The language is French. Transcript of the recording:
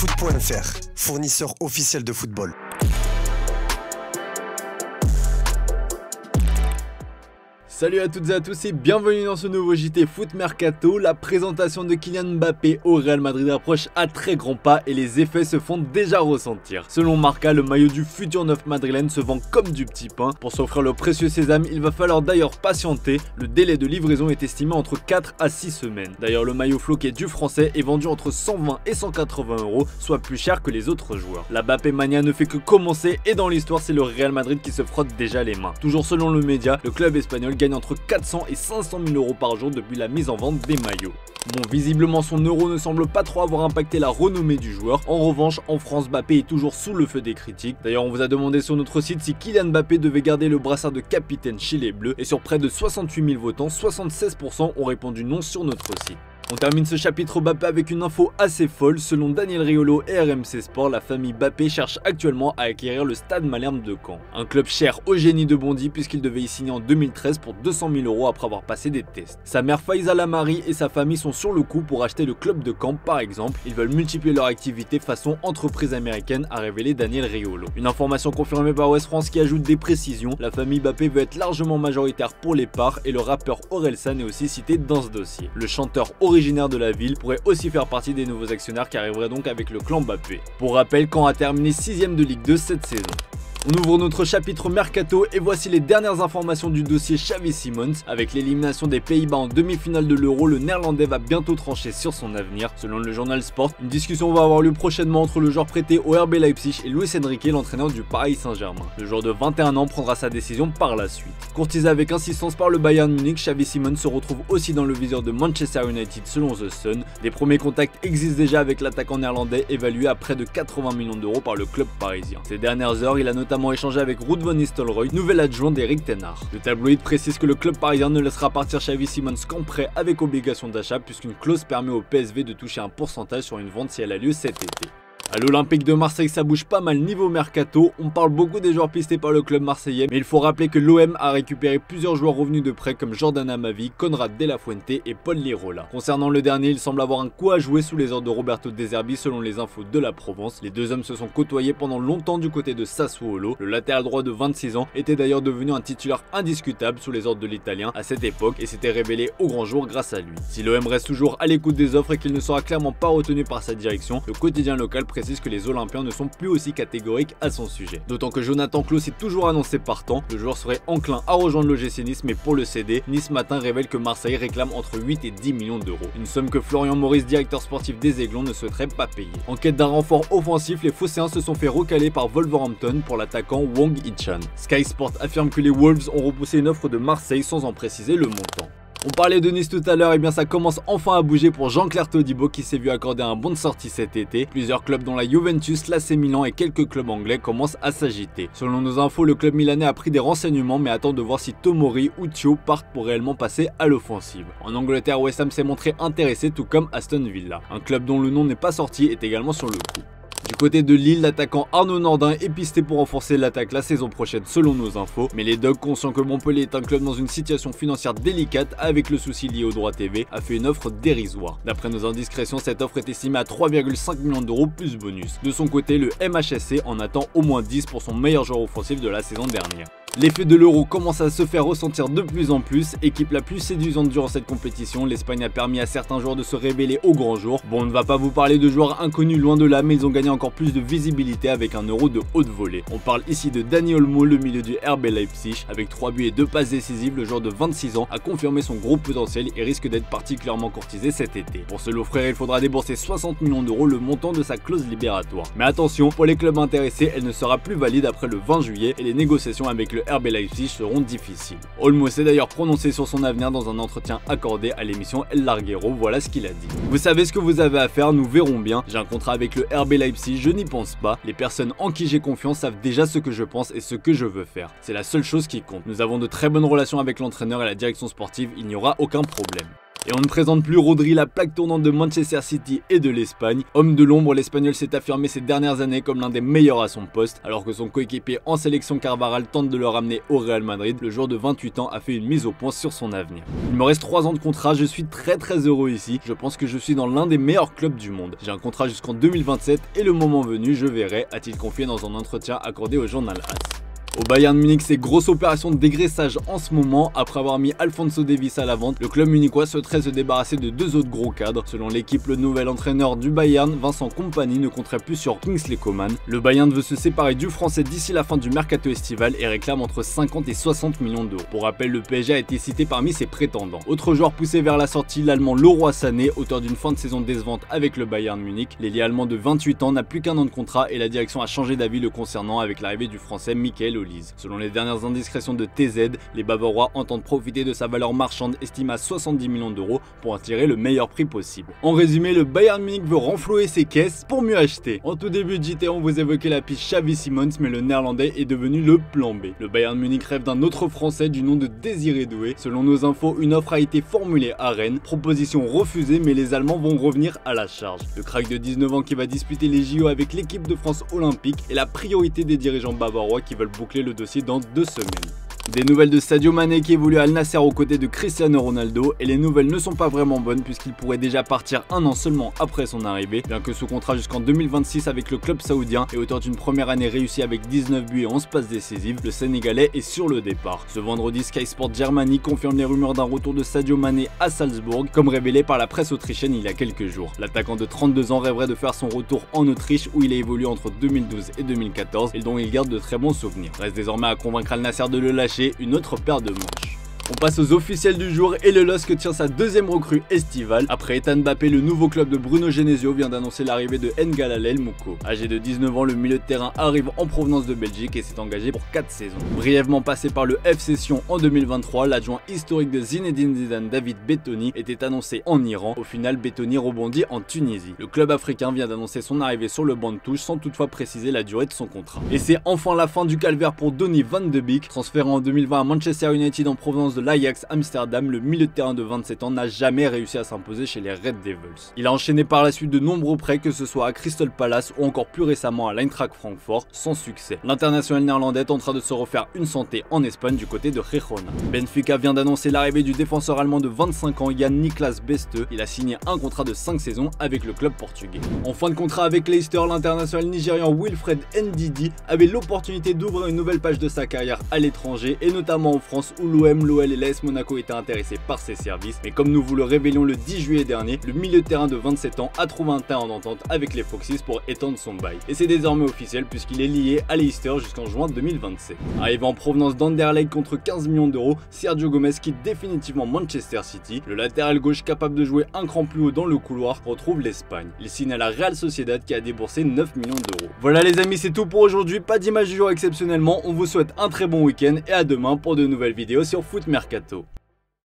Foot.fr, fournisseur officiel de football. Salut à toutes et à tous et bienvenue dans ce nouveau JT Foot Mercato. La présentation de Kylian Mbappé au Real Madrid approche à très grands pas et les effets se font déjà ressentir. Selon Marca, le maillot du futur neuf madrilène se vend comme du petit pain. Pour s'offrir le précieux sésame, il va falloir d'ailleurs patienter. Le délai de livraison est estimé entre 4 à 6 semaines. D'ailleurs, le maillot floqué du français est vendu entre 120 et 180 €, soit plus cher que les autres joueurs. La Mbappé mania ne fait que commencer et dans l'histoire, c'est le Real Madrid qui se frotte déjà les mains. Toujours selon le média, le club espagnol gagne entre 400 et 500 000 € par jour depuis la mise en vente des maillots. Bon, visiblement son euro ne semble pas trop avoir impacté la renommée du joueur. En revanche, en France, Mbappé est toujours sous le feu des critiques. D'ailleurs, on vous a demandé sur notre site si Kylian Mbappé devait garder le brassard de capitaine chez les Bleus et sur près de 68 000 votants, 76% ont répondu non sur notre site. On termine ce chapitre Mbappé avec une info assez folle. Selon Daniel Riolo et RMC Sport, la famille Mbappé cherche actuellement à acquérir le Stade Malherbe de Caen. Un club cher au génie de Bondy puisqu'il devait y signer en 2013 pour 200 000 € après avoir passé des tests. Sa mère Faiza Lamari et sa famille sont sur le coup pour acheter le club de Caen par exemple. Ils veulent multiplier leur activité façon entreprise américaine, a révélé Daniel Riolo. Une information confirmée par Ouest France qui ajoute des précisions. La famille Mbappé veut être largement majoritaire pour les parts et le rappeur Orelsan est aussi cité dans ce dossier. Le chanteur originaire de la ville pourrait aussi faire partie des nouveaux actionnaires qui arriveraient donc avec le clan Mbappé. Pour rappel, Caen a terminé 6ème de Ligue 2 cette saison. On ouvre notre chapitre Mercato et voici les dernières informations du dossier Xavi Simons. Avec l'élimination des Pays-Bas en demi-finale de l'Euro, le néerlandais va bientôt trancher sur son avenir. Selon le journal Sport, une discussion va avoir lieu prochainement entre le joueur prêté au RB Leipzig et Luis Enrique, l'entraîneur du Paris Saint-Germain. Le joueur de 21 ans prendra sa décision par la suite. Courtisé avec insistance par le Bayern Munich, Xavi Simons se retrouve aussi dans le viseur de Manchester United selon The Sun. Des premiers contacts existent déjà avec l'attaquant néerlandais évalué à près de 80 millions d'euros par le club parisien. Ces dernières heures, il a notamment échangé avec Ruud van Nistelrooy, nouvel adjoint d'Erik ten Hag. Le tabloïd précise que le club parisien ne laissera partir Xavi Simons qu'en prêt avec obligation d'achat puisqu'une clause permet au PSV de toucher un pourcentage sur une vente si elle a lieu cet été. À l'Olympique de Marseille, ça bouge pas mal niveau mercato. On parle beaucoup des joueurs pistés par le club marseillais, mais il faut rappeler que l'OM a récupéré plusieurs joueurs revenus de prêt comme Jordan Amavi, Conrad De La Fuente et Paul Lirola. Concernant le dernier, il semble avoir un coup à jouer sous les ordres de Roberto De Zerbi selon les infos de la Provence. Les deux hommes se sont côtoyés pendant longtemps du côté de Sassuolo. Le latéral droit de 26 ans était d'ailleurs devenu un titulaire indiscutable sous les ordres de l'Italien à cette époque et s'était révélé au grand jour grâce à lui. Si l'OM reste toujours à l'écoute des offres et qu'il ne sera clairement pas retenu par sa direction, le quotidien local précise que les Olympiens ne sont plus aussi catégoriques à son sujet. D'autant que Jonathan Klaus est toujours annoncé partant, le joueur serait enclin à rejoindre l'OGC Nice, mais pour le céder, Nice Matin révèle que Marseille réclame entre 8 et 10 millions d'euros. Une somme que Florian Maurice, directeur sportif des Aiglons, ne souhaiterait pas payer. En quête d'un renfort offensif, les Phocéens se sont fait recaler par Wolverhampton pour l'attaquant Wang Hee-chan. Sky Sport affirme que les Wolves ont repoussé une offre de Marseille sans en préciser le montant. On parlait de Nice tout à l'heure, et bien ça commence enfin à bouger pour Jean-Claire Todibo qui s'est vu accorder un bon de sortie cet été. Plusieurs clubs dont la Juventus, l'AC Milan et quelques clubs anglais commencent à s'agiter. Selon nos infos, le club milanais a pris des renseignements mais attend de voir si Tomori ou Thio partent pour réellement passer à l'offensive. En Angleterre, West Ham s'est montré intéressé tout comme Aston Villa. Un club dont le nom n'est pas sorti est également sur le coup. Du côté de Lille, l'attaquant Arnaud Nordin est pisté pour renforcer l'attaque la saison prochaine selon nos infos, mais les Dogs, conscients que Montpellier est un club dans une situation financière délicate avec le souci lié aux droits TV, a fait une offre dérisoire. D'après nos indiscrétions, cette offre est estimée à 3,5 millions d'euros plus bonus. De son côté, le MHSC en attend au moins 10 pour son meilleur joueur offensif de la saison dernière. L'effet de l'Euro commence à se faire ressentir de plus en plus. Équipe la plus séduisante durant cette compétition, l'Espagne a permis à certains joueurs de se révéler au grand jour. Bon, on ne va pas vous parler de joueurs inconnus loin de là, mais ils ont gagné encore plus de visibilité avec un Euro de haute volée. On parle ici de Dani Olmo, le milieu du RB Leipzig. Avec 3 buts et 2 passes décisives, le joueur de 26 ans a confirmé son gros potentiel et risque d'être particulièrement courtisé cet été. Pour se l'offrir, il faudra débourser 60 millions d'euros, le montant de sa clause libératoire. Mais attention, pour les clubs intéressés, elle ne sera plus valide après le 20 juillet et les négociations avec le RB Leipzig seront difficiles. Olmo s'est d'ailleurs prononcé sur son avenir dans un entretien accordé à l'émission El Larguero, voilà ce qu'il a dit. Vous savez ce que vous avez à faire, nous verrons bien. J'ai un contrat avec le RB Leipzig, je n'y pense pas. Les personnes en qui j'ai confiance savent déjà ce que je pense et ce que je veux faire. C'est la seule chose qui compte. Nous avons de très bonnes relations avec l'entraîneur et la direction sportive, il n'y aura aucun problème. Et on ne présente plus Rodri, la plaque tournante de Manchester City et de l'Espagne. Homme de l'ombre, l'Espagnol s'est affirmé ces dernières années comme l'un des meilleurs à son poste, alors que son coéquipier en sélection Carvajal tente de le ramener au Real Madrid. Le joueur de 28 ans a fait une mise au point sur son avenir. Il me reste 3 ans de contrat, je suis très heureux ici. Je pense que je suis dans l'un des meilleurs clubs du monde. J'ai un contrat jusqu'en 2027 et le moment venu, je verrai, a-t-il confié dans un entretien accordé au journal AS. Au Bayern Munich, c'est grosse opération de dégraissage en ce moment. Après avoir mis Alphonso Davies à la vente, le club munichois souhaiterait se débarrasser de 2 autres gros cadres. Selon l'équipe, le nouvel entraîneur du Bayern, Vincent Kompany, ne compterait plus sur Kingsley Coman. Le Bayern veut se séparer du français d'ici la fin du mercato estival et réclame entre 50 et 60 millions d'euros. Pour rappel, le PSG a été cité parmi ses prétendants. Autre joueur poussé vers la sortie, l'allemand Leroy Sané, auteur d'une fin de saison décevante avec le Bayern Munich. L'ailier allemand de 28 ans n'a plus qu'un an de contrat et la direction a changé d'avis le concernant avec l'arrivée du français Michael Olise. Selon les dernières indiscrétions de TZ, les Bavarois entendent profiter de sa valeur marchande estimée à 70 millions d'euros pour en tirer le meilleur prix possible. En résumé, le Bayern Munich veut renflouer ses caisses pour mieux acheter. En tout début de JT, on vous évoquait la piste Xavi Simons, mais le néerlandais est devenu le plan B. Le Bayern Munich rêve d'un autre français du nom de Désiré Doué. Selon nos infos, une offre a été formulée à Rennes, proposition refusée, mais les Allemands vont revenir à la charge. Le crack de 19 ans qui va disputer les JO avec l'équipe de France olympique est la priorité des dirigeants bavarois qui veulent boucler le dossier dans 2 semaines. Des nouvelles de Sadio Mané qui évolue à Al Nassr aux côtés de Cristiano Ronaldo, et les nouvelles ne sont pas vraiment bonnes puisqu'il pourrait déjà partir 1 an seulement après son arrivée, bien que sous contrat jusqu'en 2026 avec le club saoudien et auteur d'une première année réussie avec 19 buts et 11 passes décisives, le Sénégalais est sur le départ. Ce vendredi, Sky Sport Germany confirme les rumeurs d'un retour de Sadio Mané à Salzbourg, comme révélé par la presse autrichienne il y a quelques jours. L'attaquant de 32 ans rêverait de faire son retour en Autriche où il a évolué entre 2012 et 2014 et dont il garde de très bons souvenirs. Reste désormais à convaincre Al Nassr de le lâcher, une autre paire de manches. On passe aux officiels du jour et le LOSC tient sa 2e recrue estivale. Après Ethan Mbappé, le nouveau club de Bruno Genesio vient d'annoncer l'arrivée de N'Gala El Mouko. Âgé de 19 ans, le milieu de terrain arrive en provenance de Belgique et s'est engagé pour 4 saisons. Brièvement passé par le FC Sion en 2023, l'adjoint historique de Zinedine Zidane, David Bettoni, était annoncé en Iran. Au final, Bettoni rebondit en Tunisie. Le club africain vient d'annoncer son arrivée sur le banc de touche sans toutefois préciser la durée de son contrat. Et c'est enfin la fin du calvaire pour Donny van de Beek. Transféré en 2020 à Manchester United en provenance de l'Ajax Amsterdam, le milieu de terrain de 27 ans n'a jamais réussi à s'imposer chez les Red Devils. Il a enchaîné par la suite de nombreux prêts, que ce soit à Crystal Palace ou encore plus récemment à l'Eintracht Francfort, sans succès. L'international néerlandais tentera de se refaire une santé en Espagne du côté de Girona. Benfica vient d'annoncer l'arrivée du défenseur allemand de 25 ans Jan Niklas Beste. Il a signé un contrat de 5 saisons avec le club portugais. En fin de contrat avec Leicester, l'international nigérian Wilfred Ndidi avait l'opportunité d'ouvrir une nouvelle page de sa carrière à l'étranger et notamment en France où l'OM, l'OL et l'AS Monaco était intéressé par ses services, mais comme nous vous le révélions le 10 juillet dernier, le milieu de terrain de 27 ans a trouvé un terrain d'entente avec les Foxes pour étendre son bail. Et c'est désormais officiel puisqu'il est lié à Leicester jusqu'en juin 2027. Arrivé en provenance d'Anderlecht contre 15 millions d'euros, Sergio Gomez quitte définitivement Manchester City. Le latéral gauche capable de jouer un cran plus haut dans le couloir retrouve l'Espagne. Il signe à la Real Sociedad qui a déboursé 9 millions d'euros. Voilà les amis, c'est tout pour aujourd'hui, pas d'image du jour exceptionnellement, on vous souhaite un très bon week-end et à demain pour de nouvelles vidéos sur Foot Mercato.